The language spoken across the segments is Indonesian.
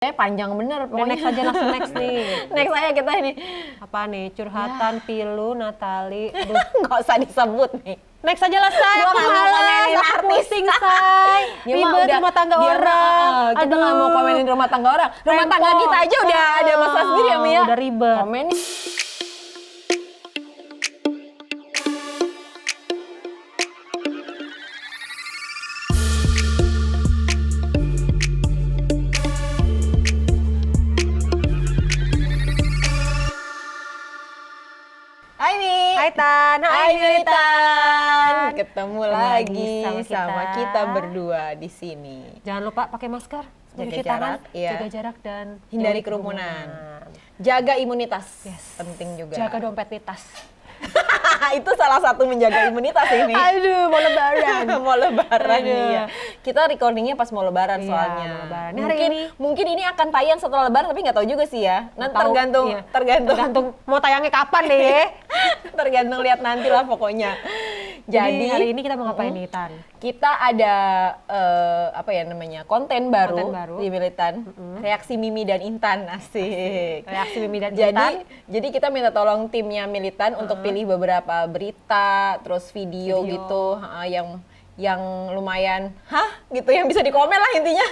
Panjang bener pokoknya. Next aja, langsung next nih. Next aja kita ini. Apa nih? Curhatan, Pilu, Natali. Aduh, Nggak usah disebut nih. next aja lah, Say. Gua Aku nggak mau malas, komenin aku artis. pusing, Say. Dia mah Ribet udah- rumah tangga dia mah, orang. kita nggak mau komenin rumah tangga orang. Rumah tangga Repot. kita aja udah ada masalah sendiri ya, Mia. Udah ribet. Komenin. Hai Mi. Hai Tan, Hai Militan. Ketemu lagi lagi sama sama kita. kita berdua di sini. Jangan lupa pakai masker, Jaga cuci jarak, tangan, iya. jaga jarak dan Hindari jauhi kerumunan. Jaga imunitas. Penting juga. Jaga dompet litas. Itu salah satu menjaga imunitas ini. Aduh, mau lebaran. Mau lebaran Aduh. nih ya. Kita recordingnya pas mau lebaran Iya, soalnya. mau lebaran. Ini hari Mungkin ini akan tayang setelah lebaran tapi nggak tahu juga sih ya. Nanti Tahu, tergantung iya. tergantung Tergantung mau tayangnya kapan deh ya. tergantung lihat nanti lah pokoknya. Jadi hari ini kita mau ngapain nih, Tan? Kita ada apa ya namanya konten baru, Konten baru. di Militan. Reaksi Mimi dan Intan, asik. Reaksi Mimi dan jadi, Intan. Jadi kita minta tolong timnya Militan untuk pilih beberapa berita, terus video gitu yang lumayan, gitu yang bisa dikomen lah intinya.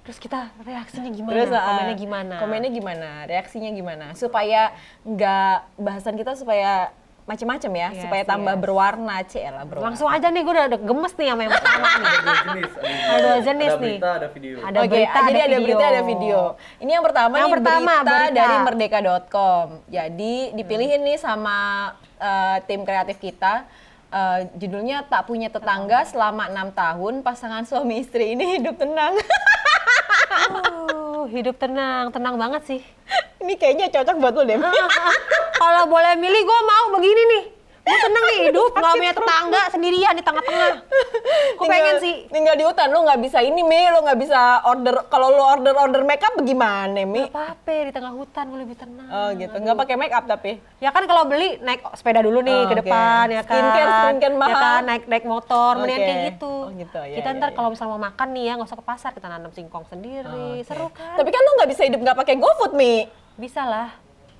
Terus kita reaksinya gimana? Terus Komennya gimana? Komennya gimana? Reaksinya gimana? Supaya nggak bahasan kita supaya macem-macem ya, Yes, supaya tambah yes. berwarna, lah berwarna. Langsung aja nih, gue udah gemes nih sama yang pertama nih. Ada dua jenis ada nih. berita, ada video. Ada Oke, berita, jadi ada video. berita, ada video. Ini yang pertama Yang nih pertama, berita berita. dari merdeka.com. Jadi dipilihin nih sama tim kreatif kita. Judulnya Tak Punya Tetangga Selama 6 Tahun Pasangan Suami Istri Ini Hidup Tenang. Hidup tenang, tenang banget sih. Ini kayaknya cocok buat lo deh. Kalau boleh milih, gue mau begini nih. Gue seneng nih hidup, nggak punya tetangga, sendirian di tengah-tengah. Gue pengen sih. Tinggal di hutan, lo nggak bisa ini Mi, lo nggak bisa order. Kalau lo order make up bagaimana Mi? Gak apa-apa, di tengah hutan gue lebih tenang. Oh gitu, nggak pakai make up tapi. Ya kan kalau beli naik sepeda dulu nih ke Oke. depan ya kan. Skincare mahal. Ya kan naik motor, mendingan Oke. kayak gitu. Oh, gitu, ya, Kita ya, ntar ya. kalau misalnya mau makan nih ya nggak usah ke pasar, kita nanam singkong sendiri. Oke. Seru kan? Tapi kan lo nggak bisa hidup nggak pakai GoFood Mi. Bisa lah.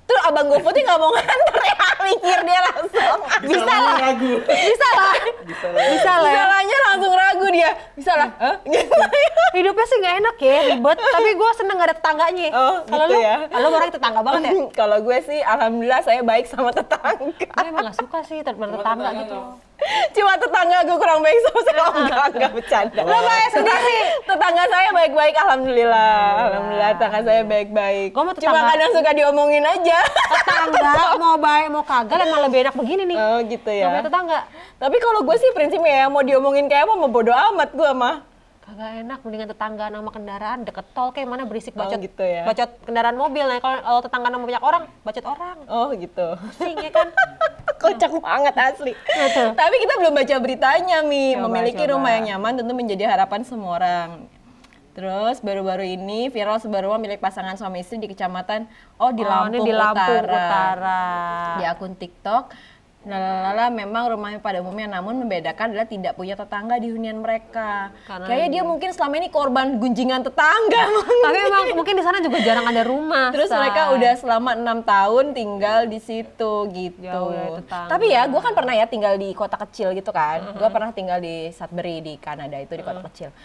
Terus abang GoFoodnya nggak mau nganter ya, mikir dia langsung. Bisa lah. ragu. Bisa lah. Bisa lah. Bisa lah. ya. Salahnya langsung ragu dia. Bisa lah. Hah? Hidupnya sih nggak enak ya, ribet. Tapi gue seneng gak ada tetangganya. Oh, Kalau gitu lu, ya. Kalau lu orang tetangga banget ya. Kalau gue sih, alhamdulillah saya baik sama tetangga. Gue emang gak suka sih tetangga gitu. Cuma tetangga gue kurang baik sama saya. Oh, enggak bercanda. Lo baik sendiri. Tetangga saya baik-baik, alhamdulillah. Alhamdulillah, tetangga saya baik-baik. Gua mau Cuma tetangga- kadang suka diomongin aja. Tetangga mau baik mau kagak emang lebih enak begini nih. Oh, gitu Gak punya ya. tetangga. Tapi kalau gue sih prinsipnya ya, mau diomongin kayak apa, mau bodo amat gue mah. Kagak enak, mendingan tetangga nama kendaraan deket tol kayak mana berisik bacot. gitu ya. Bacot kendaraan mobil. Nah, kalau tetangga nama banyak orang, bacot orang. Oh, gitu. Pusing ya kan? Kocak banget asli. Betul. Tapi kita belum baca beritanya, Mi. Coba, Memiliki coba. rumah yang nyaman tentu menjadi harapan semua orang. Terus baru-baru ini viral sebuah rumah milik pasangan suami istri di kecamatan di Lampung, ini di Lampung Utara. Utara. Di akun TikTok. Lalala, memang rumahnya pada umumnya namun membedakan adalah tidak punya tetangga di hunian mereka. Karena Kayaknya dia mungkin selama ini korban gunjingan tetangga. Tapi memang mungkin di sana juga jarang ada rumah. Terus Say. mereka udah selama 6 tahun tinggal di situ gitu. Jauh dari tetangga. Tapi ya, gue kan pernah ya tinggal di kota kecil gitu kan. Gue pernah tinggal di Sudbury di Kanada itu di kota kecil.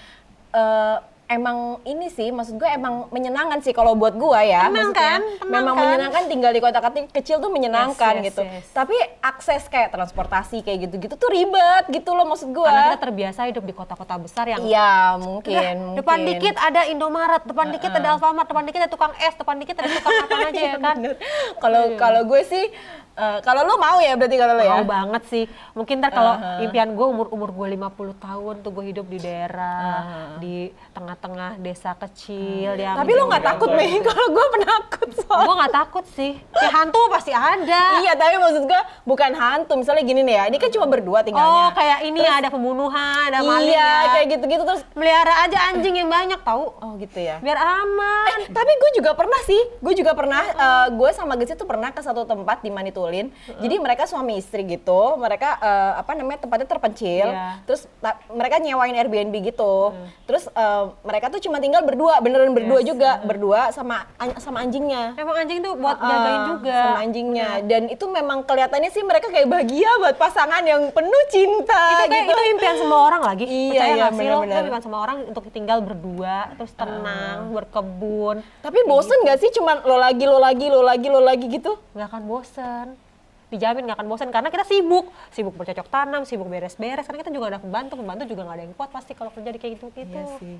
Emang ini sih, maksud gue emang menyenangkan sih kalau buat gue ya. Tenang Maksudnya kan? Tenang memang kan? menyenangkan tinggal di kota kecil tuh menyenangkan Yes, yes, gitu. yes. Tapi akses kayak transportasi kayak gitu-gitu tuh ribet gitu loh maksud gue. Karena kita terbiasa hidup di kota-kota besar yang Iya mungkin. depan dikit ada Indomaret, depan dikit ada Alfamart, depan dikit ada tukang es, depan dikit ada tukang apa aja ya kan. Bener. Kalau gue sih, kalau lu mau ya berarti kalau lu ya. Mau banget sih. Mungkin ntar kalau impian gue umur gue 50 tahun tuh gue hidup di daerah di tengah-tengah desa kecil yang Tapi lu nggak takut Mi? Kalau gue penakut soalnya. gue nggak takut sih. Ya hantu pasti ada. Iya, tapi maksud gue bukan hantu. Misalnya gini nih ya, ini kan cuma berdua tinggalnya. Oh kayak ini ya, ada pembunuhan, ada maling Iya, ya. kayak gitu-gitu terus. Melihara aja anjing yang banyak tahu. Oh gitu ya. Biar aman. Tapi gue juga pernah sih, gue sama Gesi tuh pernah ke satu tempat di Manitulus. dikumpulin. Jadi mereka suami istri gitu, mereka tempatnya terpencil. Iya. Terus mereka nyewain Airbnb gitu. Terus mereka tuh cuma tinggal berdua, beneran berdua juga, berdua sama anjingnya. Emang anjing tuh buat jagain juga. Sama anjingnya. Dan itu memang kelihatannya sih mereka kayak bahagia buat pasangan yang penuh cinta Itu impian semua orang lagi. Iya, Percaya iya, nggak sih lo? benar-benar. Itu impian semua orang untuk tinggal berdua, terus tenang, berkebun. Tapi bosen gak sih cuma lo lagi gitu? Nggak akan bosen. Dijamin nggak akan bosen karena kita sibuk bercocok tanam, sibuk beres-beres. Karena kita juga ada pembantu juga nggak ada yang kuat pasti kalau kerja di kayak gitu. Iya sih.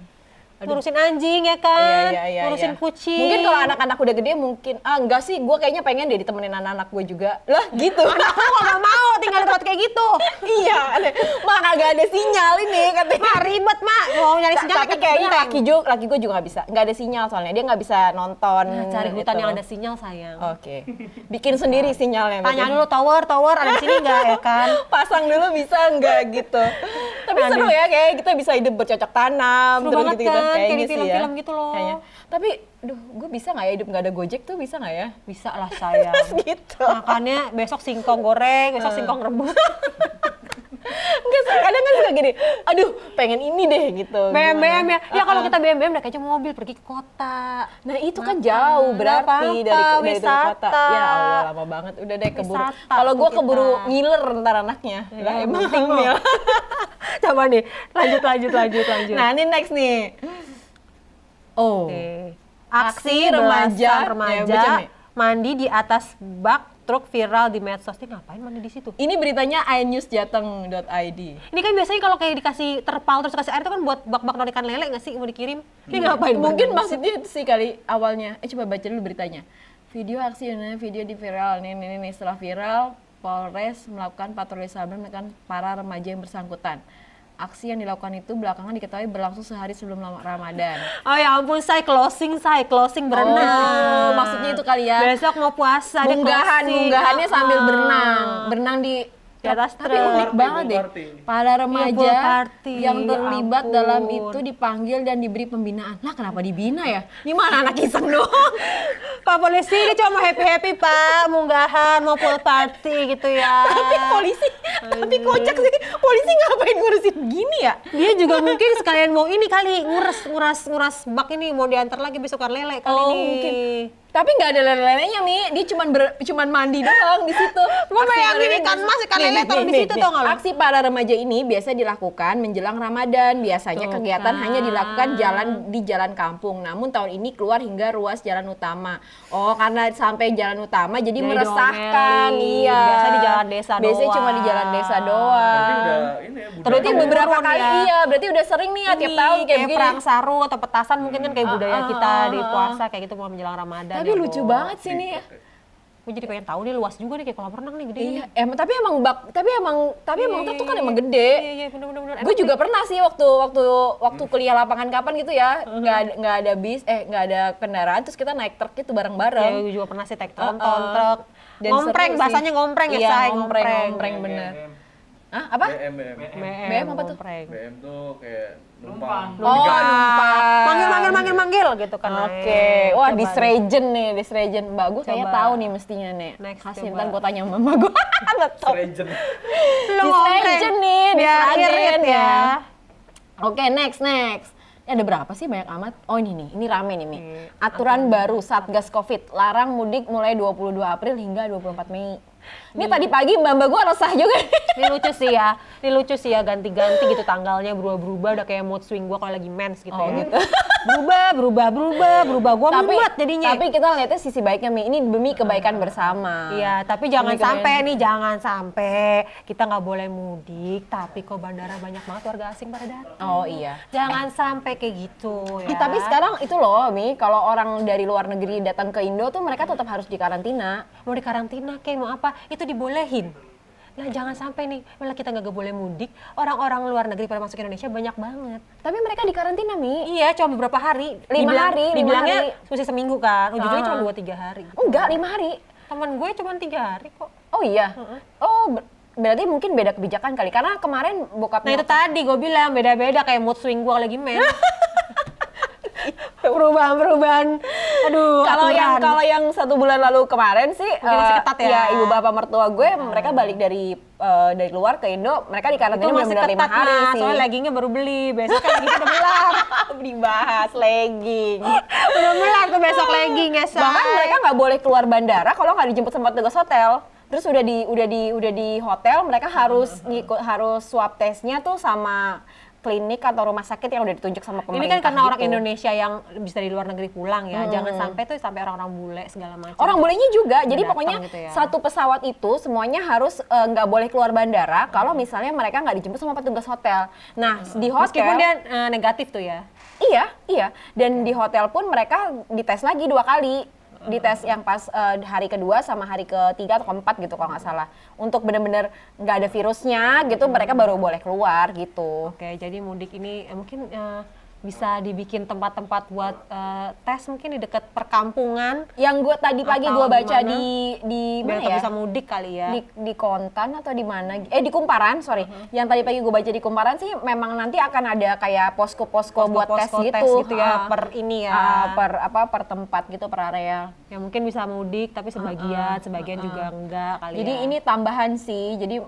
Ngurusin anjing ya kan, Iya, ngurusin kucing. Mungkin kalau anak-anak udah gede mungkin, enggak sih, gue kayaknya pengen deh ditemenin anak-anak gue juga. Lah gitu. Anakku nggak mau tinggal di tempat kayak gitu. Iya, mak kagak ada sinyal ini katanya. Mak ribet mak, mau nyari sinyal Tapi kayaknya laki gue juga nggak bisa, nggak ada sinyal soalnya dia nggak bisa nonton. cari hutan itu. yang ada sinyal sayang. Oke, bikin sendiri sinyalnya. Tanya berarti. dulu tower ada di sini nggak ya kan? Pasang dulu bisa nggak gitu. Tapi seru ya, kayak kita bisa hidup bercocok tanam. Seru terus banget gitu-gitu. kan, kayak Kayaknya di sih film-film ya. gitu loh. Kayaknya. Tapi, gue bisa nggak ya hidup nggak ada Gojek tuh, bisa nggak ya? Bisa lah sayang. Gitu. Makannya besok singkong goreng, besok singkong rebus. Enggak, kadang kan suka gini, aduh pengen ini deh gitu. BM ya. Ya kalau Uh-uh. kita BM naik aja mobil pergi ke kota. Nah itu kan jauh berarti apa-apa, dari wisata. kota. Ya Allah lama banget, udah deh keburu. Wisata Kalau gue tuh keburu kita. ngiler ntar anaknya. Lah Ya, emang penting hamil. Coba nih, lanjut. Nah ini next nih. Oh. Oke. Aksi Aksi remaja. belasan Ya, remaja baca, Mi. mandi di atas bak truk viral di medsos. Dia ngapain mandi di situ? Ini beritanya inewsjateng.id. Ini kan biasanya kalau kayak dikasih terpal terus kasih air itu kan buat bak-bak non ikan lele nggak sih mau dikirim? Dia ngapain? Mungkin berenang? maksudnya itu sih kali awalnya. Coba baca dulu beritanya. Video aksi ini video di viral nih setelah viral Polres melakukan patroli sabar dengan para remaja yang bersangkutan. Aksi yang dilakukan itu belakangan diketahui berlangsung sehari sebelum Ramadan. Oh ya ampun, closing berenang. Oh, maksudnya itu kali ya. Besok mau puasa, dia closing. Munggahannya sambil Ah. berenang di atas tapi truk. unik banget deh. Para Pool remaja party, yang terlibat ya dalam ampun. itu dipanggil dan diberi pembinaan. Lah kenapa dibina ya? Ini mana anak iseng doang. Pak polisi dia cuma mau happy pak, munggahan, mau pool party gitu ya. Tapi kocak sih. Polisi ngapain ngurusin begini ya? Dia juga mungkin sekalian mau ini kali nguras bak ini mau diantar lagi besokan lele kali Oh, ini. mungkin. Tapi nggak ada lele-lelenya Mi, dia cuman mandi doang di situ. Gua Aksi bayangin para ikan remaja- mas, ikan lele taruh di situ tau nggak lo? Aksi para remaja ini biasa dilakukan menjelang Ramadan. Biasanya Tuh kegiatan kan. hanya dilakukan di jalan kampung. Namun tahun ini keluar hingga ruas jalan utama. Oh, karena sampai jalan utama jadi meresahkan. diomelin. Iya. Biasa di jalan desa Biasanya cuma di jalan desa doang. Berarti udah ini ya budaya. Berarti Turun beberapa kali ya. iya, berarti udah sering nih ya tiap Ini, tahun kayak begini. perang saru atau petasan mungkin kan kayak budaya kita di puasa kayak gitu mau menjelang Ramadan. Tapi ya, lucu Bo. banget sih nih. Gue jadi pengen tahu nih luas juga nih kayak kolam renang nih gede. Iya, tapi emang truk tuh kan emang gede. Iya bener-bener. Gue juga pernah sih waktu kuliah lapangan kapan gitu ya, nggak ada bis, nggak ada kendaraan, terus kita naik truk itu bareng-bareng. Gue juga pernah sih tonton truk. Dan Ngompreng, seru sih. bahasanya ngompreng ya Iya, say, ngompreng bener. Hah, apa? BM. BM apa tuh? ngompreng. BM tuh kayak numpang. Oh, numpang. Manggil gitu kan. Oke, wah Coba disregen nih, Mbak gue kayaknya Coba. tahu nih mestinya nih. Next, Kasih coba. ntar gue tanya mama gue. Nggak tahu. Seregen. Lu Disregen nih, biar disregen irit ya. Oke, next. Ini ada berapa sih banyak amat? Oh ini rame nih Mi. Aturan baru Satgas Covid, larang mudik mulai 22 April hingga 24 Mei. Ini tadi pagi mbak gue resah juga. Ini lucu sih ya ganti-ganti gitu tanggalnya berubah-berubah udah kayak mood swing gua kalau lagi mens gitu Oh, ya. gitu. Berubah. Gua mumet jadinya. Tapi kita lihatnya sisi baiknya Mi, ini demi kebaikan bersama. Iya, tapi jangan Demi kebaikan. jangan sampai kita nggak boleh mudik, tapi kok bandara banyak banget warga asing pada datang. Oh iya. Jangan sampai kayak gitu ya. Tapi sekarang itu loh Mi, kalau orang dari luar negeri datang ke Indo tuh mereka tetap harus dikarantina. mau dikarantina kayak mau apa, itu dibolehin. Nah jangan sampai nih, malah kita nggak boleh mudik, orang-orang luar negeri pada masuk ke Indonesia banyak banget. Tapi mereka dikarantina Mi. Iya, cuma beberapa hari. 5 hari. Dibilangnya mesti seminggu kan, ujung-ujungnya Ah. cuma 2-3 hari. Gitu. Enggak, 5 hari. Temen gue cuma 3 hari kok. Oh iya. Oh, berarti mungkin beda kebijakan kali. Karena kemarin Nah bokapnya itu tadi gue bilang beda-beda kayak mood swing gue lagi main. Perubahan-perubahan. Aduh, aturan. Kalau yang 1 bulan lalu kemarin sih Mungkin masih ketat ya? ibu bapak mertua gue mereka balik dari luar ke Indo, mereka di karantina itu masih benar-benar 5 ketat hari Mas, sih. soalnya leggingnya baru beli, besok kan leggingnya udah melar. Dibahas legging. Udah melar tuh besok legging ya, say. Bahkan mereka nggak boleh keluar bandara kalau nggak dijemput sama petugas hotel. Terus udah di hotel mereka harus harus swab testnya tuh sama klinik atau rumah sakit yang udah ditunjuk sama Ini pemerintah. kan karena orang gitu. Indonesia yang bisa di luar negeri pulang ya, jangan sampai tuh sampai orang-orang bule segala macam. Orang bolehnya juga, jadi Datang pokoknya gitu ya. satu pesawat itu semuanya harus nggak boleh keluar bandara kalau misalnya mereka nggak dijemput sama petugas hotel. Nah di hotel, Meskipun dia negatif tuh ya. iya, dan di hotel pun mereka dites lagi 2 kali. Dites yang pas hari kedua sama hari ketiga atau keempat gitu kalau nggak salah. Untuk benar-benar nggak ada virusnya gitu, mereka baru boleh keluar gitu. Oke, jadi mudik ini mungkin bisa dibikin tempat-tempat buat tes mungkin di dekat perkampungan. Yang gue tadi pagi Atau gue baca gimana? di Biar mana tetap ya? bisa mudik kali ya. Di Kontan atau di mana? Di Kumparan, sorry. Yang tadi pagi gue baca di Kumparan sih memang nanti akan ada kayak posko-posko buat tes gitu. ya, per ini ya. Per tempat gitu, per area. Ya mungkin bisa mudik tapi sebagian juga enggak kali Jadi ya. ini tambahan sih. Jadi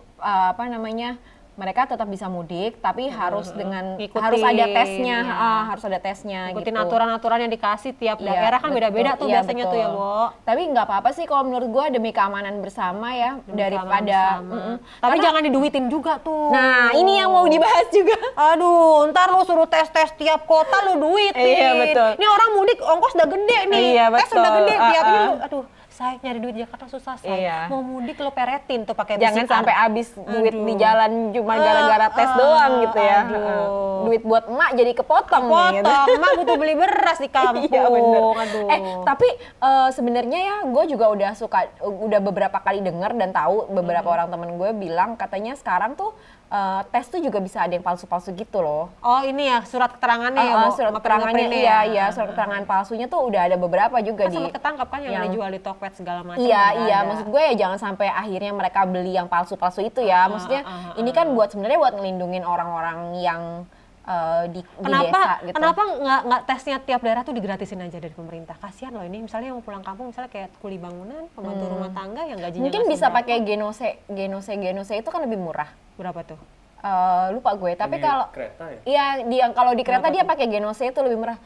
mereka tetap bisa mudik tapi harus Ngikutin, harus ada tesnya, ya. harus ada tesnya Ikutin gitu. aturan-aturan yang dikasih tiap Iya, daerah kan betul. beda-beda tuh Iya, biasanya betul. tuh ya, Bo. Tapi nggak apa-apa sih kalau menurut gue demi keamanan bersama ya daripada. Tapi jangan diduitin juga tuh. Nah ini yang mau dibahas juga. Aduh, ntar lu suruh tes-tes tiap kota lu duitin. Iya, betul. Ini orang mudik ongkos udah gede nih. Iya, Tes udah betul. gede tiap ini lu, aduh, saya nyari duit di Jakarta susah, saya. Iya. Mau mudik lo peretin tuh pakai Jangan PCR. sampai habis duit Aduh. di jalan cuma gara-gara tes doang gitu ya. aduh. Duit buat emak jadi kepotong nih, gitu. Potong, emak butuh beli beras di kampung. Iya bener. Aduh. Tapi sebenarnya ya gue juga udah beberapa kali denger dan tahu beberapa orang temen gue bilang katanya sekarang tuh tes tuh juga bisa ada yang palsu-palsu gitu loh. Oh ini ya surat keterangannya ya, Bo? Surat Sama keterangannya fingerprintnya ya? iya, surat keterangan palsunya tuh udah ada beberapa juga Kan di. sempat ketangkap kan yang dijual di Tokped segala macam. Iya, udah iya. ada. Maksud gue ya jangan sampai akhirnya mereka beli yang palsu-palsu itu ya. Maksudnya ini kan sebenarnya buat ngelindungin orang-orang yang di desa gitu. Kenapa nggak tesnya tiap daerah tuh digratisin aja dari pemerintah? Kasihan loh ini, misalnya yang mau pulang kampung, misalnya kayak kuli bangunan, pembantu rumah tangga yang gajinya Mungkin nggak bisa seberapa. pakai genose itu kan lebih murah. Berapa tuh? Lupa gue. Tapi Ini kalau kereta ya? iya kalau di kereta dia pakai genose itu lebih murah.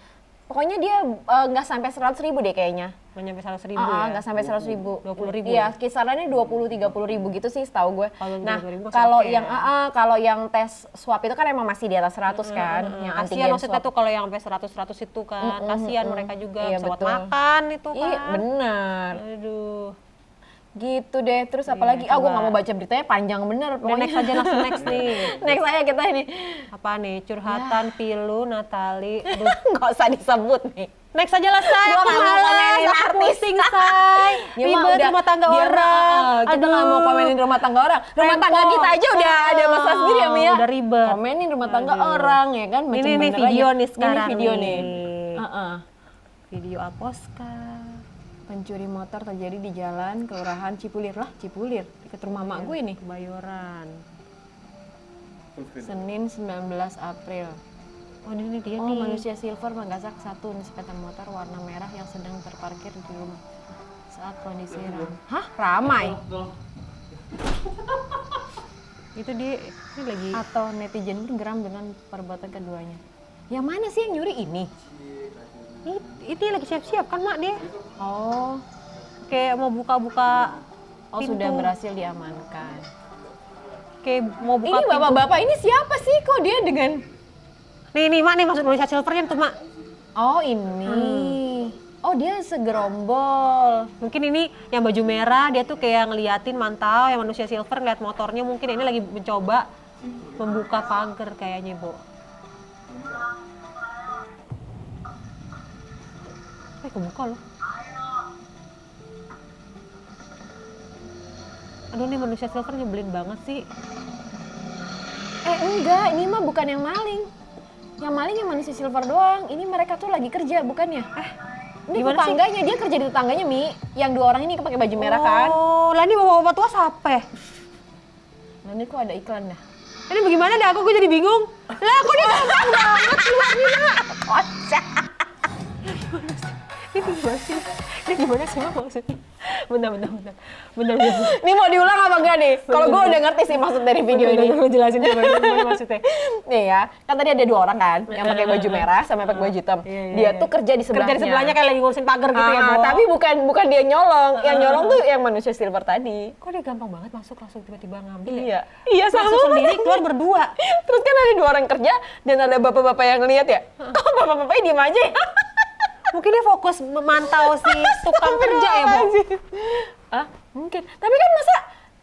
Pokoknya dia nggak sampai 100.000 deh kayaknya. Nggak nyampe 100.000 ya? Nggak sampai 100.000. 20.000 Iya, kisarannya 20-30.000 gitu sih setahu gue. Kalau Nah, 20.000 masih kalau oke yang ya. kalau yang tes swab itu kan emang masih di atas 100 kan, yang Kasihan antigen maksudnya swab. tuh kalau yang sampai 100 itu kan, kasihan mereka juga Iya, bisa buat betul. makan itu kan. Iya, benar. Aduh. Gitu deh. Terus apalagi gue coba. nggak mau baca beritanya panjang bener Udah next pokoknya. aja langsung next nih. Next aja kita ini. Apa nih? Curhatan, pilu, Natali. Aduh. Nggak usah disebut nih. Next aja lah, Say. Gua Aku nggak mau malas, komenin aku artis. pusing, Say. Dia mah Ribet udah- rumah tangga dia mah, orang. kita nggak mau komenin rumah tangga orang. Rumah tangga Rempong. kita aja udah ada masalah sendiri ya Mia. Udah ribet. Komenin rumah tangga orang ya kan. Macem Ini nih bener video aja. nih sekarang. Ini video nih. Video Aposka. Pencuri motor terjadi di jalan Kelurahan Cipulir dekat rumah mak gue nih. Kebayoran. Full screen. Senin 19 April. Oh ini dia Oh, nih. manusia silver menggasak satu sepeda motor warna merah yang sedang terparkir di rumah saat kondisi ramai. Hah? Ramai? Itu dia ini lagi. Atau netizen pun geram dengan perbuatan keduanya. Yang mana sih yang nyuri ini? Itu lagi siap-siap kan mak dia. Oh, Kayak mau buka-buka. oh pintu. sudah berhasil diamankan. Kayak mau buka Ini pintu. bapak-bapak ini siapa sih kok dia dengan. Nih mak nih maksud manusia silvernya tuh mak. Oh ini. Oh dia segerombol. Mungkin ini yang baju merah dia tuh kayak ngeliatin mantau, yang manusia silver ngeliat motornya mungkin ini lagi mencoba membuka pagar kayaknya, Bu. Kebuka loh. Aduh nih manusia silver nyebelin banget sih. Enggak, ini mah bukan yang maling. Yang maling yang manusia silver doang. Ini mereka tuh lagi kerja bukannya? Ini gimana sih? tetangganya, dia kerja di tetangganya Mi. Yang 2 orang ini pakai baju merah kan. Oh, lah ini bapak-bapak tua siapa? Nah ini kok ada iklan dah. Ini bagaimana deh aku jadi bingung. Lah kok dia gampang banget keluarnya. Kocak. Ini gimana sih? Ini gimana sih maksudnya? Bentar. Ini mau diulang apa enggak nih? Kalau gue udah ngerti sih maksud dari video ini. Lu jelasin gimana maksudnya. Nih ya, kan tadi ada 2 orang kan, yang pakai baju merah sama pakai baju hitam. Dia tuh kerja di sebelahnya. Kerja di sebelahnya kayak lagi ngurusin pagar gitu ya, Bo. Tapi bukan dia nyolong. Yang nyolong tuh yang manusia silver tadi. Kok dia gampang banget masuk langsung tiba-tiba ngambil ya? Iya. Iya sama. Masuk sendiri keluar berdua. Terus kan ada 2 orang kerja dan ada bapak-bapak yang ngeliat ya. Kok bapak-bapaknya diem aja ya? Mungkin dia fokus memantau si tukang kerja ya, Bo. Ah, mungkin. Tapi kan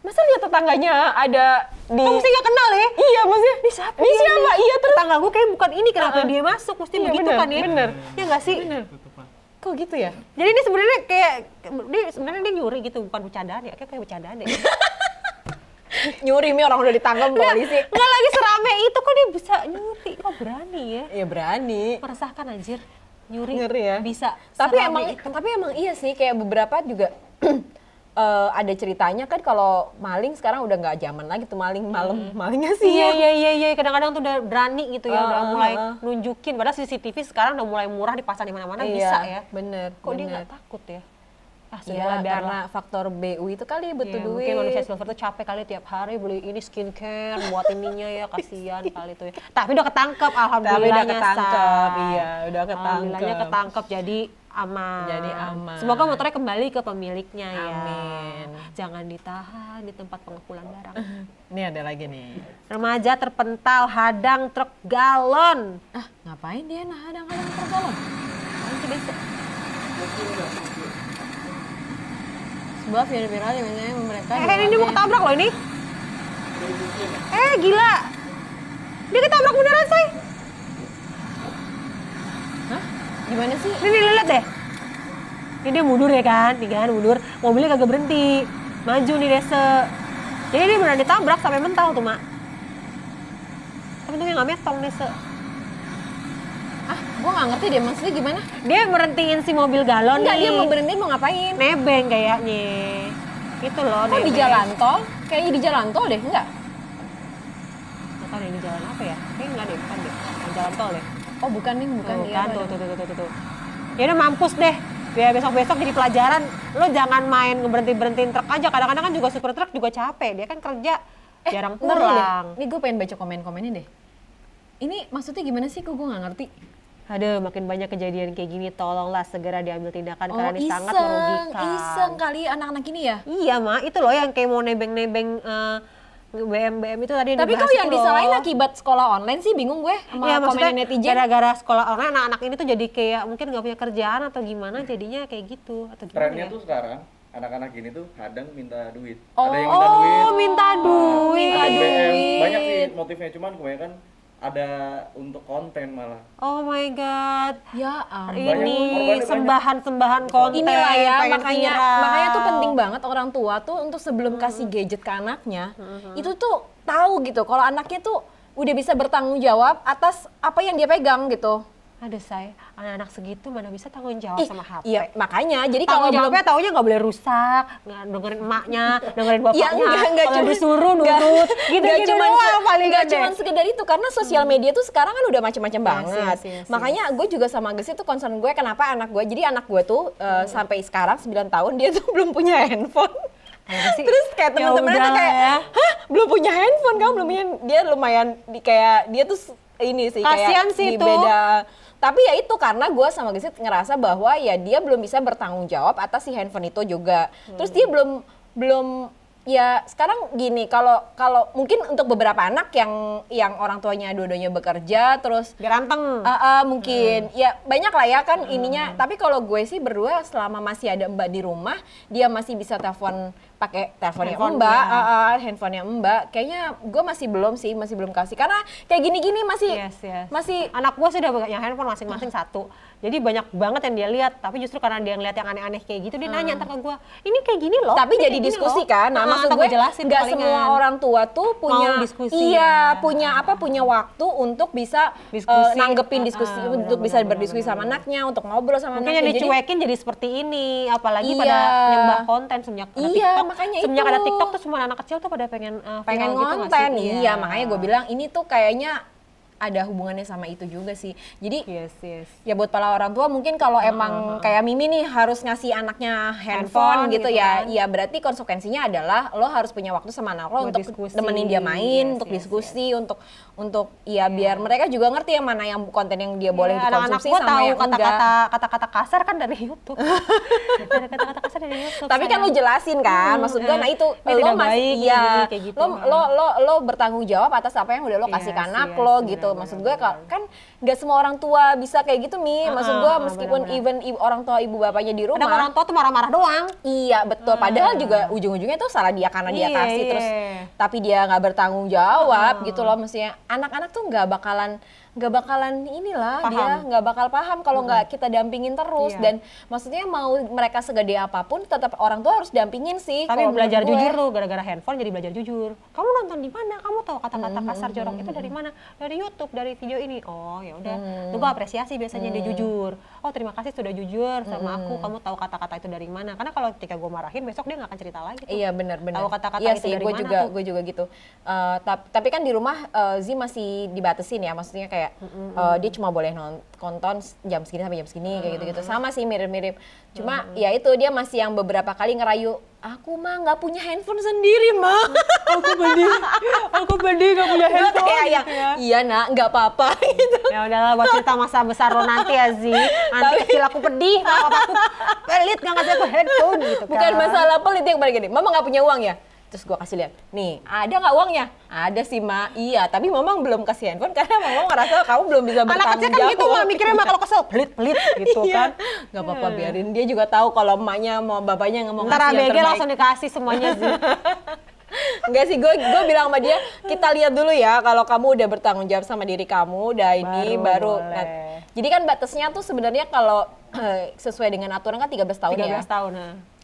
masa lihat tetangganya ada di... Kamu mesti nggak kenal ya? Iya, maksudnya. Ini siapa? Ini siapa? Iya, terus. Tetangga gue kayak bukan ini, kenapa dia masuk? Mesti Iya, begitu bener, kan ya? bener. Ya nggak sih? Kok gitu ya? Jadi ini sebenarnya kayak dia nyuri gitu, bukan bercandaan ya? Kayak bercandaan ya? Nyuri mi orang udah ditangkap polisi. Nggak lagi serame itu kok dia bisa nyuri? Kok berani ya? Iya berani. Meresahkan anjir. Nyuri ya. bisa. Tapi serame emang iya sih kayak beberapa juga ada ceritanya kan kalau maling sekarang udah nggak zaman lagi tuh maling malam malingnya sih. Iya. Kadang-kadang tuh udah berani gitu ya, udah mulai uh. nunjukin. Padahal CCTV sekarang udah mulai murah dipasang di mana-mana Iya, bisa ya. Bener. Kok dia bener. nggak takut ya? Ah, Iya, sudahlah, biarlah. karena faktor BU itu kali butuh Ya, duit. mungkin manusia silver tuh capek kali tiap hari beli ini skincare buat ininya ya, kasihan kali tuh ya. Tapi udah ketangkep, alhamdulillahnya. udah ketangkep, Say. iya, udah ketangkep. Alhamdulillahnya ketangkep, jadi aman. Jadi aman. Semoga motornya kembali ke pemiliknya ya. Amin. Jangan ditahan di tempat pengumpulan barang. Ini ada lagi nih. Remaja terpental hadang truk galon. Ah, ngapain dia hadang-hadang tergolong? Nanti besok. Sebuah viral yang misalnya mereka Ini mau ketabrak loh ini. Gila. Dia ketabrak beneran, say. Hah? Gimana sih? Ini lihat deh. Ini dia mundur ya kan, mundur. Mobilnya kagak berhenti. Maju nih Dese. Jadi dia beneran ditabrak sampai mental tuh, Mak. Tapi untungnya nggak metong Dese. Ah, gua nggak ngerti deh maksudnya gimana? Dia berhentiin si mobil galon Enggak, nih. dia mau berhenti mau ngapain? Nebeng kayaknya. Itu loh, Kok di nebeng. jalan tol? Kayaknya di jalan tol deh, enggak? Nggak tahu deh ini jalan apa ya? Kayaknya enggak deh, bukan deh. Bukan jalan tol deh. Oh, bukan nih, bukan Tuh, dia. kan, tuh. Ya udah mampus deh. Biar besok-besok jadi pelajaran. Lo jangan main berhentiin truk aja. Kadang-kadang kan juga supir truk juga capek. Dia kan kerja jarang Ntar dulu deh. pulang. Nih gue pengen baca komen-komennya deh. Ini maksudnya gimana sih? Kok gue nggak ngerti. Aduh, makin banyak kejadian kayak gini. Tolonglah segera diambil tindakan karena ini sangat iseng, merugikan. iseng kali anak-anak ini ya. Iya, Ma. Itu loh yang kayak mau nebeng-nebeng BM itu tadi yang Tapi dibahas kok yang itu loh. disalahin akibat sekolah online sih bingung gue sama Iya, maksudnya komen netizen. gara-gara sekolah online anak-anak ini tuh jadi kayak mungkin nggak punya kerjaan atau gimana jadinya kayak gitu atau gimana Trennya ya? tuh sekarang anak-anak gini tuh kadang minta duit. Oh, Ada yang minta duit. minta duit. minta ada BM. duit. Banyak sih motifnya, cuman kebanyakan ada untuk konten malah. Oh my god. Ya ampun. Ini korbannya sembahan-sembahan konten. Inilah ya, pengen makanya viral. tuh penting banget orang tua tuh untuk sebelum kasih gadget ke anaknya, itu tuh tahu gitu kalau anaknya tuh udah bisa bertanggung jawab atas apa yang dia pegang gitu. Aduh, say, anak-anak segitu mana bisa tanggung jawab sama HP. Iya, makanya jadi kalau Tanggung belum jawabnya taunya nggak boleh rusak, nggak dengerin emaknya, dengerin bapaknya, enggak kalau disuruh nurut, gitu-gitu doang paling nggak gede. cuma sekedar itu karena sosial media tuh sekarang kan udah macam-macam banget. yes. Makanya gue juga sama Gesi tuh concern gue kenapa anak gue. Jadi anak gue tuh sampai sekarang 9 tahun dia tuh belum punya handphone. Terus kayak Ya teman-temannya tuh udah kayak, ya. hah belum punya handphone kamu belum punya. Dia lumayan kayak dia tuh ini sih Kasian kayak sih di itu. beda. Tapi ya itu karena gue sama Gesit ngerasa bahwa ya dia belum bisa bertanggung jawab atas si handphone itu juga. Terus dia belum ya sekarang gini kalau mungkin untuk beberapa anak yang orang tuanya dua-duanya bekerja terus Biar anteng. mungkin ya banyak lah ya kan ininya. Tapi kalau gue sih berdua selama masih ada Mbak di rumah dia masih bisa telepon pakai teleponnya Mbak, handphonenya Mbak. Kayaknya gue masih belum kasih karena kayak gini-gini masih masih Anak gua sih udah punya handphone masing-masing satu. Jadi banyak banget yang dia lihat, tapi justru karena dia ngeliat yang aneh-aneh kayak gitu, dia nanya ntar ke gua, ini kayak gini loh. tapi ini jadi kayak gini diskusi loh." kan. Nah, maksud ntar gue gua jelasin nggak palingan. semua orang tua tuh punya Mau diskusi, punya waktu untuk bisa Diskusi. nanggepin diskusi untuk bisa berdiskusi sama anaknya, untuk ngobrol sama Mungkin yang anaknya. dicuekin jadi seperti ini, apalagi pada Iya. nyembah konten semenjak ada Iya, TikTok. makanya Semenjak itu. ada TikTok tuh semua anak kecil tuh pada pengen pengen viral gitu nggak ngonten. sih? Iya, makanya gue bilang ini tuh kayaknya ada hubungannya sama itu juga sih. Jadi Yes. ya buat para orang tua mungkin kalau emang kayak Mimi nih harus ngasih anaknya handphone gitu gitu ya, kan. ya berarti konsekuensinya adalah lo harus punya waktu sama anak lo Buat untuk diskusi. nemenin dia main, Yes, untuk yes, diskusi, untuk ya biar mereka juga ngerti yang mana yang konten yang dia boleh anak-anak dikonsumsi gue sama tahu yang enggak. kata-kata kasar kan dari YouTube. Dari kata-kata kasar dari YouTube. Tapi kan lo jelasin kan, maksud gue, nah itu Ini lo tidak masih baik, iya, gini, kayak gitu. lo bertanggung jawab atas apa yang udah lo kasih ke Yes, anak yes, lo benar, gitu. benar, Maksud gue benar. kan nggak semua orang tua bisa kayak gitu Mi. Maksud gue meskipun benar-benar. even orang tua ibu bapaknya di rumah. Kadang orang tua tuh marah-marah doang. Iya betul, padahal juga ujung-ujungnya tuh salah dia karena dia Iya, kasih terus, iya. tapi dia nggak bertanggung jawab gitu loh. Mestinya anak-anak tuh nggak bakalan inilah, Paham. dia nggak bakal paham kalau nggak kita dampingin terus. Iya. Dan maksudnya mau mereka segede apapun tetap orang tua harus dampingin sih. Tapi kalau belajar menurut gue. jujur tuh gara-gara handphone jadi belajar jujur. Kamu nonton di mana? Kamu tahu kata-kata kasar jorok itu dari mana? Dari YouTube, dari video ini. Oh ya udah. Tuh gue apresiasi biasanya dia jujur. Oh terima kasih sudah jujur sama aku. Kamu tahu kata-kata itu dari mana? Karena kalau ketika gue marahin besok dia nggak akan cerita lagi tuh. Iya benar-benar. Tahu kata-kata iya itu sih, dari mana tuh? gue juga gitu. Tapi kan di rumah Zi masih dibatasin ya, maksudnya kayak dia cuma boleh nonton jam segini sampai jam segini kayak gitu-gitu. Sama sih mirip-mirip. Cuma ya itu dia masih yang beberapa kali ngerayu, aku mah nggak punya handphone sendiri mah. Aku pedih gak punya Gue handphone. kayak yang gitu ya. iya nak nggak apa-apa gitu. Ya udahlah buat cerita masa besar lo nanti ya Zi. Nanti kecil aku pedih, kalau aku pelit gak ngasih aku handphone gitu kan. Bukan masalah pelit yang balik gini, mama nggak punya uang ya? Terus gue kasih lihat, nih ada nggak uangnya? Ada sih Ma, iya. Tapi mama belum kasih handphone karena mama ngerasa kamu belum bisa Anak bertanggung kecil jawab. kan gitu mah mikirnya mah kalau kesel pelit-pelit gitu kan. Gak apa-apa biarin, dia juga tahu kalau emaknya mau bapaknya nggak mau Ntar ngasih yang ABG terbaik. langsung dikasih semuanya Zi. Enggak sih, gue bilang sama dia, kita lihat dulu ya kalau kamu udah bertanggung jawab sama diri kamu, udah ini baru. boleh. Nah, jadi kan batasnya tuh sebenarnya kalau sesuai dengan aturan kan 13 tahun 13 ya. tahun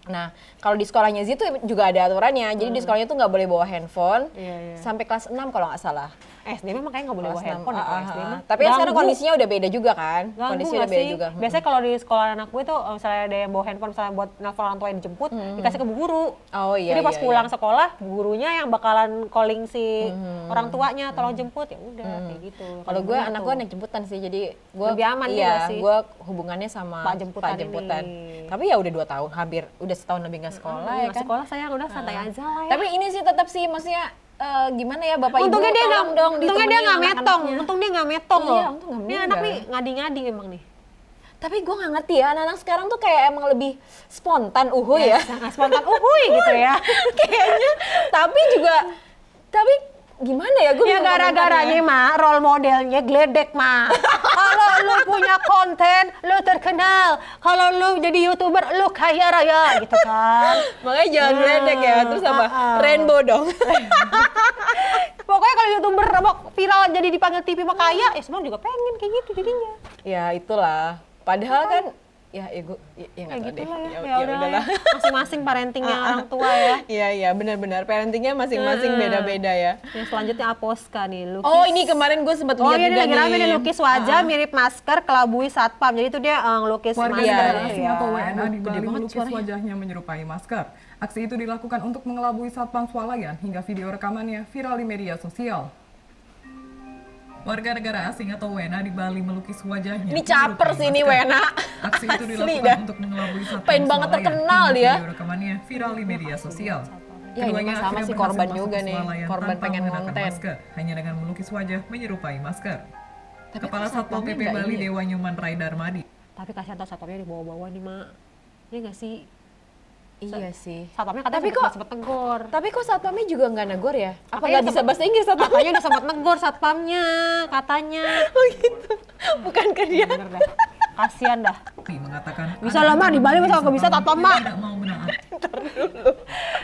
Nah, kalau di sekolahnya Zi tuh juga ada aturannya. Jadi di sekolahnya tuh nggak boleh bawa handphone Iya. sampai kelas 6 kalau nggak salah. SD memang kayaknya nggak boleh bawa Kelas 6. handphone ya kalau SD mah. Tapi sekarang kondisinya udah beda juga kan? Ganggu Kondisinya nggak udah beda sih? juga. Biasanya kalau di sekolah anak gue tuh misalnya ada yang bawa handphone misalnya buat nelfon orang tua yang dijemput, dikasih ke bu guru. Oh iya. Jadi pas iya, pulang sekolah, bu gurunya yang bakalan calling si orang tuanya tolong jemput, ya udah kayak gitu. Kalau gue anak gue naik jemputan sih, jadi gue Lebih aman juga iya, sih. gue hubungannya sama Pak jemputan ini. Tapi ya udah 2 tahun, hampir udah setahun lebih nggak sekolah ya kan. Sekolah sayang udah santai aja lah ya. Tapi ini sih tetap sih, maksudnya gimana ya Bapak Untungnya Ibu dia tolong dong untungnya dia ditemenin nggak metong, anak-anaknya. untung dia nggak metong Iya, loh. untung nggak Ini anak meninggal. nih ngadi-ngadi emang nih. Tapi gue nggak ngerti ya, anak-anak sekarang tuh kayak emang lebih spontan ya. Sangat spontan uhuy gitu ya. Kayaknya. Tapi gimana ya, gue Ya gara-garanya mah role modelnya Gledek mah. Kalau lu punya konten, lu terkenal. Kalau lu jadi YouTuber, lu kaya raya gitu kan. Makanya jangan meledek ya, terus apa? Rainbow dong. Pokoknya kalau YouTuber apa viral jadi dipanggil TV mah kaya, ya semua juga pengen kayak gitu jadinya. Ya itulah. Padahal kan ya gue ya nggak tahu Kayak gitu deh. lah ya. Ya Ya udahlah. udahlah. Masing-masing parentingnya orang tua ya. Iya benar-benar parentingnya masing-masing beda-beda ya. Yang selanjutnya Aposka nih, lukis. Oh ini kemarin gue sempat Oh lihat iya, juga lagi rame nih nih. lukis wajah mirip masker kelabui satpam. Jadi itu dia ngelukis Warga masker negara gitu asing ya. atau WNA di Gede Bali banget melukis suaranya. wajahnya menyerupai masker. Aksi itu dilakukan untuk mengelabui satpam swalayan hingga video rekamannya viral di media sosial. Warga negara asing atau WNA di Bali melukis wajahnya. Ini caper menyerupai sih ini masker. WNA. Aksi itu Asli dilakukan dah. untuk mengelabui satpam Pengen banget swalayan terkenal hingga dia. Video rekamannya viral di media sosial. Ya, ini Keduanya mah sama akhirnya sih, berhasil korban masuk juga ke nih. swalayan Korban tanpa pengen mengenakan konten. masker, hanya dengan melukis wajah menyerupai masker. Tapi Kepala kok Satpol satpamnya PP nggak Bali ini? Dewa Nyuman Rai Darmadi Tapi kasihan tau satpamnya dibawa-bawa nih, Mak. Iya nggak sih? Iya sih. Satpamnya katanya Tapi kok- sempet tegur. Tapi kok satpamnya juga nggak negor ya? Apa Katanya nggak bisa sempet- bahasa Inggris satpam? Katanya udah sempat negur satpamnya, katanya. Oh gitu. Bukan ke dia. Bener dah. Kasihan dah. mengatakan Bisa lah, Mak, di Bali masa nggak bisa satpam, Mak? tidak mau menaat.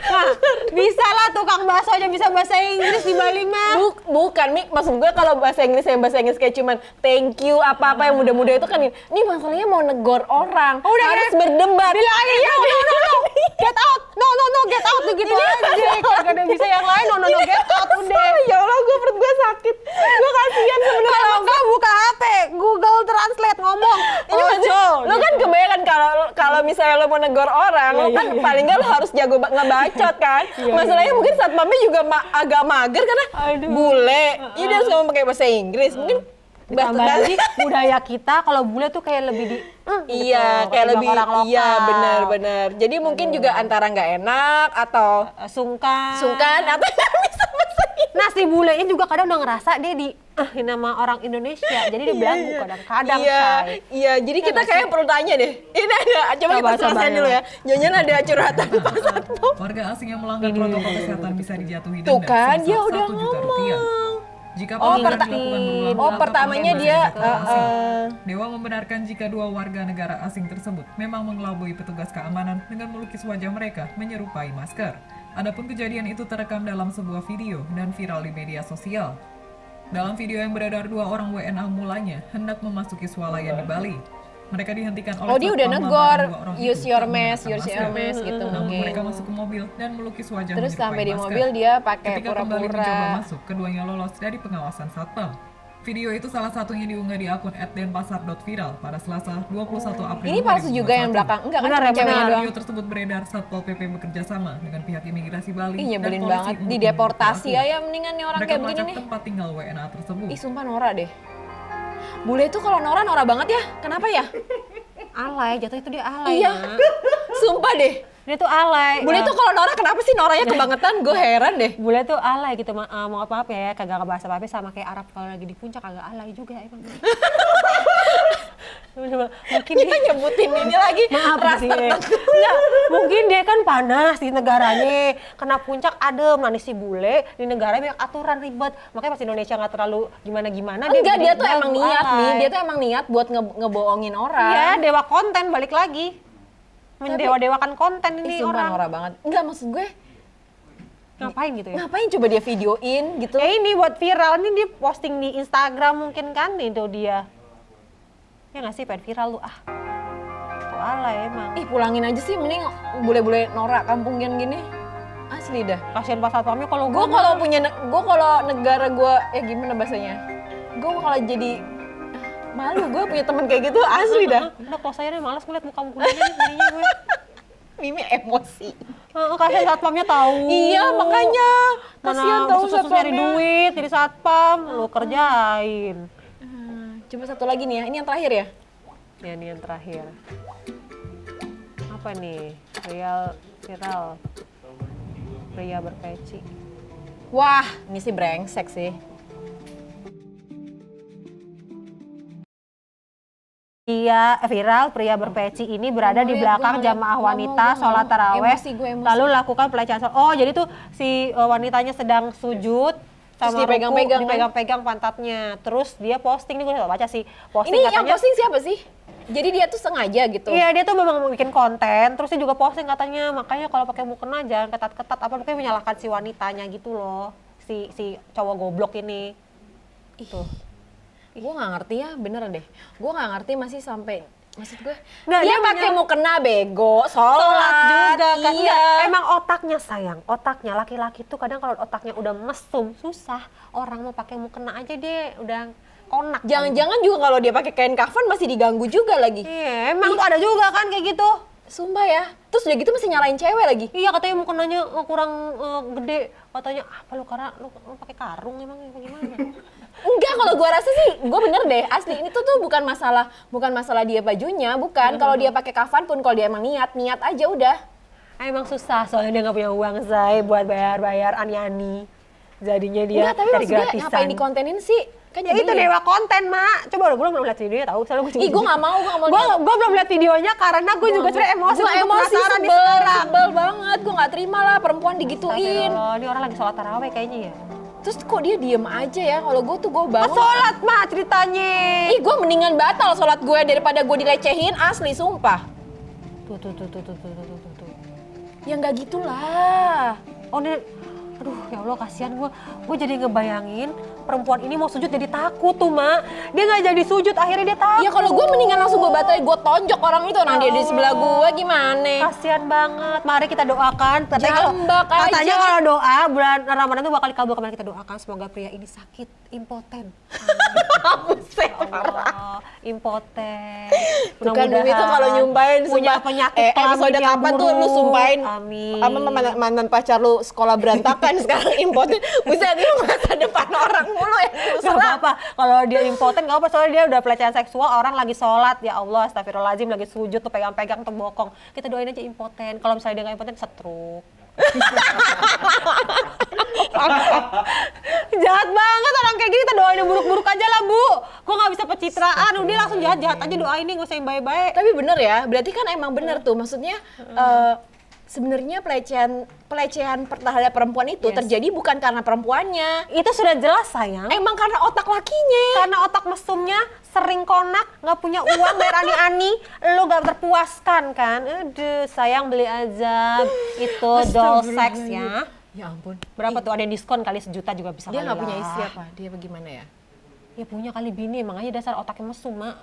Nah, bisa lah tukang bakso aja bisa bahasa Inggris di Bali mah. Bukan, Mik. Maksud gue kalau bahasa Inggris kayak cuman thank you, apa-apa yang muda-muda itu kan ini masalahnya mau negor orang. Oh, udah, harus udah. berdebat. Bilang aja, no, get out, no, get out, gitu aja. Kagak ada bisa yang lain, no, get out, udah. Ya Allah, perut gue sakit. Gue kasihan sebenarnya. Kalau enggak buka HP, Google Translate ngomong. Ini maksudnya, lo kan kebayang kan kalau kalau misalnya lo mau negor orang, lo kan paling nggak lo harus jago ngebacot kan. Masalahnya mungkin satpamnya juga agak mager karena bule. Jadi dia harus ngomong pakai bahasa Inggris. Mungkin Ditambah lagi budaya kita kalau bule tuh kayak lebih di iya, gitu, kayak lebih orang lokal. iya benar-benar. Jadi mungkin juga antara nggak enak atau sungkan atau nggak bisa bahasa Inggris. Nah si bulenya juga kadang udah ngerasa dia di nama orang Indonesia, jadi dia belagu kadang-kadang. Iya, jadi kita kayak perlu tanya deh. Ini ada, coba kita selesaiin dulu ya. Nyonya ada curhatan Pak Satpam. Warga asing yang melanggar protokol kesehatan bisa dijatuhi denda Tuh kan, sebesar dia udah 1 juta rupiah. Jika Oh, pelanggaran dilakukan berulang atau pertamanya oleh dia, warga asing. Dewa membenarkan jika 2 warga negara asing tersebut memang mengelabui petugas keamanan dengan melukis wajah mereka menyerupai masker. Adapun kejadian itu terekam dalam sebuah video dan viral di media sosial. Dalam video yang beredar 2 orang WNA mulanya hendak memasuki swalayan di Bali. Mereka dihentikan oleh dia udah satpam negor, lantaran 2 orang use itu your tak mask, menggunakan use your masker. mask gitu Namun mungkin. mereka masuk ke mobil dan melukis wajah Terus menyerupai sampai di masker. mobil dia pakai Ketika kembali mencoba pura-pura. masuk, keduanya lolos dari pengawasan satpam. Video itu salah satunya diunggah di akun @denpasar.viral pada Selasa 21 April. Ini palsu juga yang 2021. belakang. Enggak kan Benar, cuma ceweknya benar. doang. Video tersebut beredar Satpol PP bekerja sama dengan pihak imigrasi Bali. Ih, dan nyebelin polisi banget. untuk Dideportasi memburu ya mendingan nih orang Mereka kayak begini melacak nih. tempat tinggal WNA tersebut. Ih, sumpah Nora deh. Bule itu kalau Nora banget ya. Kenapa ya? Alay, jatuh itu dia alay. Iya. Mak. Sumpah deh. Dia tuh alay. Bule tuh kalau Nora kenapa sih Noranya kebangetan? Gue heran deh. Bule tuh alay gitu, mau apa-apa ya, kagak ngebahas apa-apa sama kayak Arab kalau lagi di puncak kagak alay juga emang. Mungkin Kita nyebutin ini lagi maaf ras sih. tertentu. Enggak, mungkin dia kan panas di negaranya, kena puncak adem. Nah si bule di negara banyak aturan ribet, makanya pas Indonesia nggak terlalu gimana-gimana. Enggak, dia bikin tuh emang belagu, niat nih. alay. Dia tuh emang niat buat ngebohongin orang. Iya, dewa konten balik lagi. Mendewa-dewakan konten Ih, ini sumpah orang. Nora banget. Enggak, maksud gue Ngapain gitu ya? ngapain coba dia videoin gitu. Ya ini buat viral, ini dia posting di Instagram mungkin kan, itu dia. Ya nggak sih, pengen viral lu ah. Tuh alay emang. Ih, pulangin aja sih, mending bule-bule Nora kampungan gini. Asli dah. Kasian pas satpamnya kalau Gue kalau punya, gue kalau negara gue, gimana bahasanya? Gue kalau jadi malu gue punya teman kayak gitu, asli dah. udah kalau saya nih malas ngeliat muka mukanya nih jadinya gue. Mimi emosi. Kasian satpamnya tahu. Iya, makanya kasihan tahu susah nyari satpamnya. duit jadi satpam, lu kerjain. Coba satu lagi nih ya, ini yang terakhir ya. Ya ini yang terakhir. Apa nih? Viral. Pria berpeci. Wah, ini sih brengsek sih. Iya, viral pria berpeci ini berada Gua di liat, belakang gua ngeliat. jamaah Nggak wanita mau, gua sholat nggak mau. taraweh, Emosi, gue emosi. lalu lakukan pelecehan. Oh, jadi tuh si wanitanya sedang sujud sama dipegang-pegang, kan? dipegang-pegang pantatnya. Terus dia posting nih, gue udah baca sih. Posting Ini yang katanya, posting siapa sih? Jadi dia tuh sengaja gitu. iya dia tuh memang bikin konten, terus dia juga posting katanya, makanya kalau pakai mukena jangan ketat-ketat, apa mungkin menyalahkan si wanitanya gitu loh, si cowok goblok ini. Tuh. Gue nggak ngerti ya, bener deh. Gue nggak ngerti masih sampai, maksud gue, Nggak, dia dia pakai menyala- mukena bego, sholat juga kan. iya. Iya. Emang otaknya sayang, otaknya laki-laki tuh kadang kalau otaknya udah mesum susah. Orang mau pakai mukena aja dia udah konak. Jangan-jangan juga kalau dia pakai kain kafan masih diganggu juga lagi. Iya, emang tuh ada juga kan kayak gitu. Sumpah ya. Terus udah gitu masih nyalain cewek lagi. Iya katanya mukenanya kurang gede. Katanya apa lu karena lu pakai karung emang apa gimana? Enggak, kalau gua rasa sih, gua bener deh. Asli ini tuh bukan masalah dia bajunya, bukan. Kalau dia pakai kafan pun, kalau dia emang niat aja udah. Emang susah soalnya dia nggak punya uang say buat bayar ani-ani. Jadinya dia Enggak, tapi cari maksudnya gratisan. ngapain dikontenin sih? Kan Ya itu dewa konten, Mak. Coba gue belum lihat videonya tahu. Soalnya gue Ih, gua nggak mau lihat. Gue belum lihat videonya karena gue juga sebenarnya emosi. Gua Gua emosi, penasaran nih sebel sekarang. banget. Gua nggak terima lah perempuan digituin. Astagfirullah, ini orang lagi sholat taraweh kayaknya ya. Terus kok dia diem aja ya? Kalau gue tuh gue bangun. Sholat, Mak, ceritanya. Ih, gue mendingan batal sholat gue daripada gue dilecehin, asli sumpah. Tuh. Ya nggak gitulah. Oh, ini Aduh ya Allah kasihan gue jadi ngebayangin perempuan ini mau sujud jadi takut tuh Mak. Dia nggak jadi sujud akhirnya dia takut. Ya kalau gue mendingan langsung gue batalin, gue tonjok orang itu, nah dia di sebelah gue gimana? Kasihan banget. Mari kita doakan. Jambak aja. Katanya kalau doa bulan Ramadan itu bakal dikabul. Kemarin kita doakan semoga pria ini sakit impoten. Buset, Allah, impoten. Bukan Dwi itu kalau nyumpahin punya sumpah, penyakit episode kelamin yang kapan tuh lu buruk. sumpahin Amin. apa mantan pacar lu sekolah berantakan sekarang impoten. Buset, itu masa depan orang mulu ya. Gak apa-apa, kalau dia impoten gak apa, soalnya dia udah pelecehan seksual, orang lagi sholat, ya Allah, astagfirullahaladzim, lagi sujud tuh pegang-pegang tuh bokong. Kita doain aja impoten, kalau misalnya dia gak impoten, stroke. Jahat banget orang kayak gini, kita doain yang buruk-buruk aja lah Bu. Gue gak bisa pencitraan, udah langsung jahat-jahat aja doain nih, gak usah yang baik-baik. Tapi bener ya, berarti kan emang bener tuh, maksudnya sebenarnya pelecehan terhadap perempuan itu Yes. terjadi bukan karena perempuannya, Itu sudah jelas sayang. emang karena otak lakinya. Karena otak mesumnya sering konak, nggak punya uang bayar ani-ani, lo gak terpuaskan kan? Aduh, sayang beli aja itu doll sex ya. Ya ampun. Berapa tuh? Ada yang diskon kali 1 juta juga bisa Dia kali nggak lah. punya istri apa? Dia bagaimana ya? Ya punya kali bini, emang aja dasar otaknya mesum, Mak.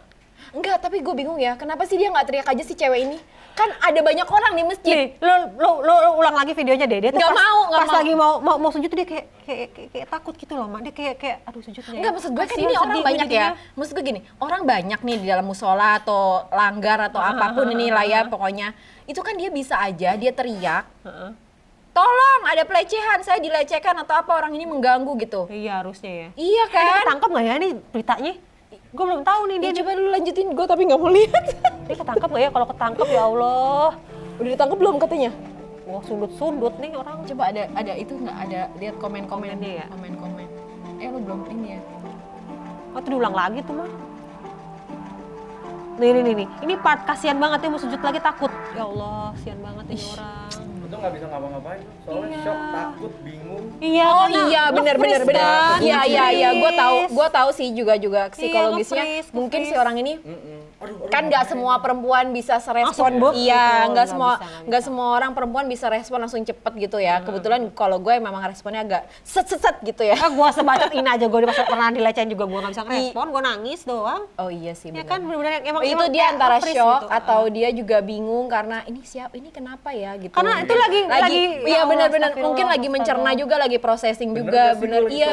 Enggak, tapi gue bingung ya, kenapa sih dia nggak teriak aja si cewek ini? Kan ada banyak orang di masjid. Nih, lo ulang lagi videonya deh. Dia tuh Nggak mau, nggak pas mau. lagi mau sujud tuh dia kayak takut gitu loh, Mak. Dia kayak aduh sujudnya. Enggak, maksud gue kan Kasihan, ini orang sedih gue banyak ya. jadinya. Maksud gue gini, orang banyak nih di dalam musola atau langgar atau apapun ini lah ya pokoknya. Itu kan dia bisa aja, dia teriak, tolong ada pelecehan, saya dilecehkan atau apa, orang ini mengganggu gitu. Iya harusnya ya. Iya Dia kan? ketangkep nggak ya nih beritanya? Gue belum tahu nih Dia dia. coba dulu lanjutin, gue tapi nggak mau lihat. Dia ketangkep nggak ya? Kalau ketangkep ya Allah. Udah ditangkap belum katanya? Wah sundut-sundut nih orang. Coba ada itu nggak ada lihat komen-komennya ya? Komen-komen. Lu belum ini ya? Oh tuh diulang lagi tuh Mah. Nih. Ini part kasihan banget ya mau sujud lagi takut. Ya Allah, kasihan banget ini orang. Itu nggak bisa ngapa-ngapain, soalnya shock, takut, bingung. Iya, Oh karena iya, benar. nge-freeze kan. Iya, Nge-freeze. gue tahu sih juga psikologisnya. nge-freeze, Mungkin si nge-freeze. orang ini Aduh, kan nggak semua perempuan bisa serespon. Langsung, Bu. Iya, Betul, nggak nggak semua bisa. semua orang perempuan bisa respon langsung cepet gitu ya. Kebetulan kalau gue memang responnya agak set gitu ya. Ah, gue sebacot ini aja, gue pas pernah dilecehin juga gue nggak bisa ngerespon, gue nangis doang. Oh iya sih. Ya benar. kan bener-bener emang itu emang dia kayak antara nge-freeze shock gitu. atau dia juga bingung karena ini kenapa ya gitu. Karena itu lagi iya ya Allah, benar-benar mungkin lagi astagfirullah. mencerna juga, lagi processing Bener juga, gak sih bener gua iya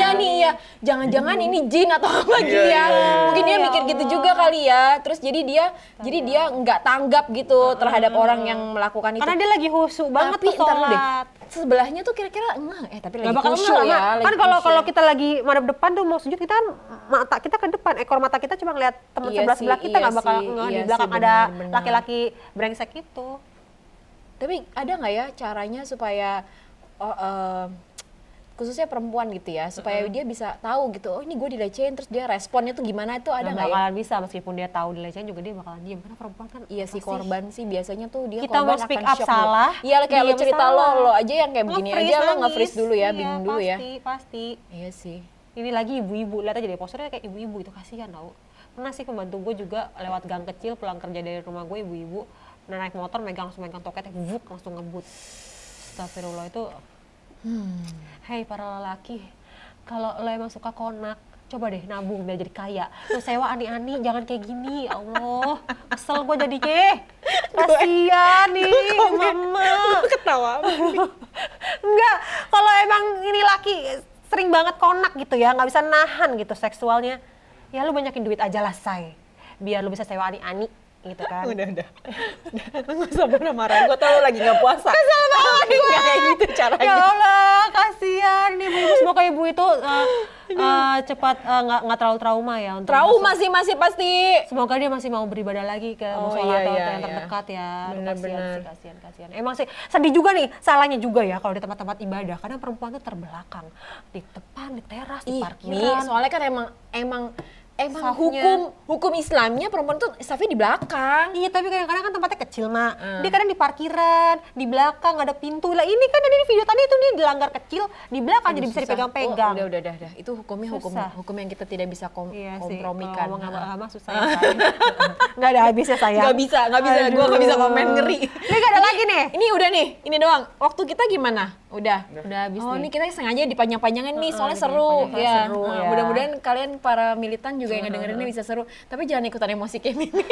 gitu? iya jangan-jangan ini jin atau apa Iya, gitu ya. iya. Mungkin dia Ya mikir gitu Allah. juga kali ya. Terus jadi dia nggak tanggap gitu terhadap orang yang melakukan itu. Karena dia lagi khusyuk banget Tapi tuh ntar dulu deh, sholat. sebelahnya tuh kira-kira tapi lagi Gak bakal khusyuk enggak, ya. Mak. lagi Kan kalau khusyuk. kita lagi madep depan tuh mau sujud, kita kan mata kita ke depan, ekor mata kita cuma ngeliat teman Iya sebelah sih, kita, nggak iya bakal sih, nggak iya di belakang sih, ada benar. laki-laki brengsek itu. Tapi ada nggak ya caranya supaya khususnya perempuan gitu ya, supaya dia bisa tahu gitu, oh ini gue dilecehin, terus dia responnya tuh gimana itu ada Nggak nggak ya? bakalan bisa meskipun dia tahu dilecehin juga dia bakalan diem karena perempuan kan Iya si pasti korban sih biasanya tuh dia Kita korban mau speak akan up shock salah, dulu. Iya kayak lo diem cerita salah. lo aja yang kayak begini nge-freeze, aja lo nangis. nge-freeze dulu ya, Iya, bingung dulu ya. Pasti. Iya sih. Ini lagi ibu-ibu, lihat aja deh posternya kayak ibu-ibu itu, kasihan tau. Pernah sih pembantu gue juga lewat gang kecil pulang kerja dari rumah gue, ibu-ibu naik motor langsung megang toketnya, vuk langsung ngebut. Astagfirullah itu. Hei para lelaki, kalau lo emang suka konak, coba deh nabung biar jadi kaya. Lo sewa ani-ani, jangan kayak gini, ya Allah. Kesel gue jadinya. Kasian nih, mama. Ketawa. Enggak, kalau emang ini laki sering banget konak gitu ya, nggak bisa nahan gitu seksualnya, ya lu banyakin duit aja lah, say. Biar lu bisa sewa ani-ani gitu kan. Udah. Nggak usah marah-marah, gue tau lo lagi nggak puasa. Kesel banget gue. Nggak kayak gitu caranya. Ya Allah, kasihan nih ibu. Semoga ibu itu cepat nggak terlalu trauma ya. Untuk Trauma masuk. sih masih pasti. Semoga dia masih mau beribadah lagi ke Oh, musola atau iya, yang iya. terdekat ya. Aduh, Benar-benar. Kasihan. Emang sih sedih juga nih, salahnya juga ya kalau di tempat-tempat ibadah. Kadang perempuan tuh terbelakang, di depan, di teras, di Ih, parkiran. nih soalnya kan emang Safnya. hukum Islamnya perempuan tuh safnya di belakang. Iya, tapi kadang-kadang kan tempatnya kecil, Mak. Dia kadang di parkiran, di belakang nggak ada pintu. Lah ini kan ada di video tadi itu nih dilanggar kecil di belakang, jadi bisa Susah. dipegang-pegang. Oh, udah. Itu hukumnya Susah. hukum yang kita tidak bisa Iya sih, kompromikan. kalau ngomong agama susah ya, sayang. Nggak ada habisnya, sayang. Nggak bisa. Gue nggak bisa komen, ngeri. Ini nggak ada lagi nih. Ini udah nih, ini doang. Waktu kita gimana? Udah. Udah habis Oh, nih. ini kita sengaja dipanjang-panjangin nih, soalnya seru. dipanjang-panjangin, Ya. seru, Nah, ya. mudah-mudahan kalian para militan juga yang ngedengerin ini bisa seru. Tapi jangan ikutan emosi kayak Mimi.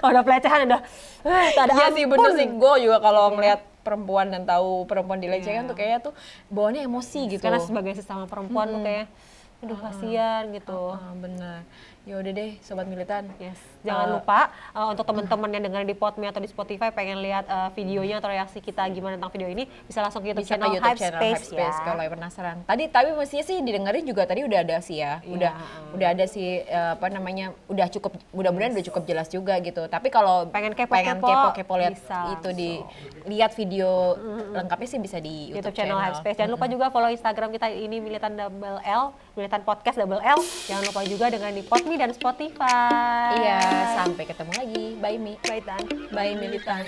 Oh, udah pelecehan udah. Tak ada Iya sih bener ampun. sih, gue juga kalau ngeliat perempuan dan tahu perempuan dilecehkan tuh kayaknya tuh bawaannya emosi gitu. Karena sebagai sesama perempuan tuh kayak aduh kasihan gitu. Bener. Ya udah deh, sobat militan. Yes. Jangan lupa untuk teman-teman yang dengerin di Podme atau di Spotify pengen lihat videonya atau reaksi kita gimana tentang video ini bisa langsung ke YouTube Bisa ke channel YouTube Hype channel Space, Hype Space ya. kalau yang penasaran. Tapi mestinya sih didengerin juga tadi udah ada sih ya. Udah ada sih apa namanya? Udah cukup, mudah-mudahan udah cukup jelas juga gitu. Tapi kalau Pengen kepo-kepo, lihat bisa itu lihat video lengkapnya sih bisa di YouTube channel Hype Space. Jangan lupa juga follow Instagram kita ini Militan Double L, Militan Podcast Double L. Jangan lupa juga dengan di Podme dan Spotify. Iya, sampai ketemu lagi. Bye Mi. Bye Tan. Bye militan.